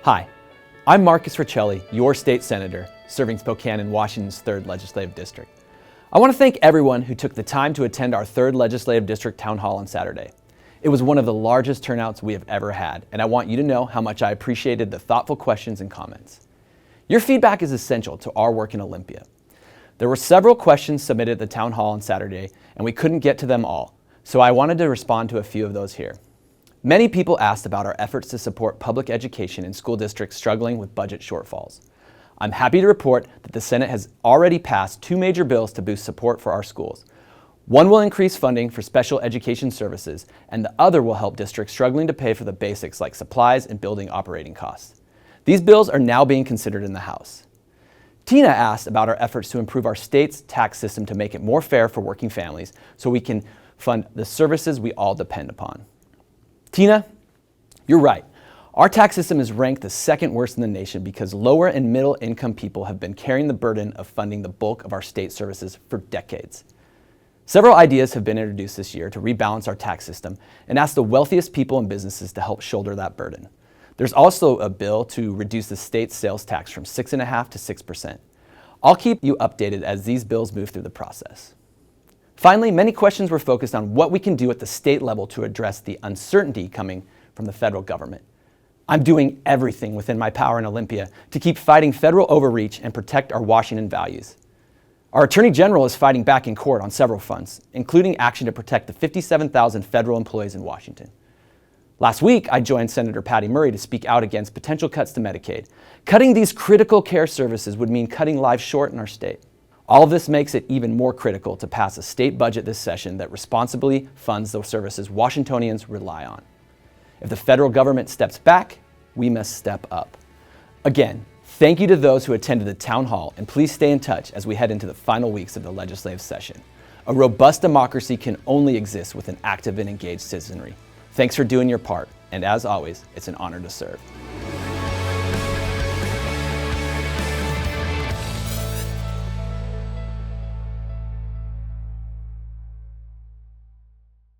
Hi, I'm Marcus Riccelli, your state senator, serving Spokane in Washington's 3rd Legislative District. I want to thank everyone who took the time to attend our 3rd Legislative District Town Hall on Saturday. It was one of the largest turnouts we have ever had, and I want you to know how much I appreciated the thoughtful questions and comments. Your feedback is essential to our work in Olympia. There were several questions submitted at the Town Hall on Saturday, and we couldn't get to them all, so I wanted to respond to a few of those here. Many people asked about our efforts to support public education in school districts struggling with budget shortfalls. I'm happy to report that the Senate has already passed 2 major bills to boost support for our schools. One will increase funding for special education services, and the other will help districts struggling to pay for the basics like supplies and building operating costs. These bills are now being considered in the House. Tina asked about our efforts to improve our state's tax system to make it more fair for working families so we can fund the services we all depend upon. Tina, you're right. Our tax system is ranked the 2nd worst in the nation because lower and middle income people have been carrying the burden of funding the bulk of our state services for decades. Several ideas have been introduced this year to rebalance our tax system and ask the wealthiest people and businesses to help shoulder that burden. There's also a bill to reduce the state's sales tax from 6.5% to 6%. I'll keep you updated as these bills move through the process. Finally, many questions were focused on what we can do at the state level to address the uncertainty coming from the federal government. I'm doing everything within my power in Olympia to keep fighting federal overreach and protect our Washington values. Our Attorney General is fighting back in court on several fronts, including action to protect the 57,000 federal employees in Washington. Last week, I joined Senator Patty Murray to speak out against potential cuts to Medicaid. Cutting these critical care services would mean cutting lives short in our state. All of this makes it even more critical to pass a state budget this session that responsibly funds the services Washingtonians rely on. If the federal government steps back, we must step up. Again, thank you to those who attended the town hall, and please stay in touch as we head into the final weeks of the legislative session. A robust democracy can only exist with an active and engaged citizenry. Thanks for doing your part, and as always, it's an honor to serve.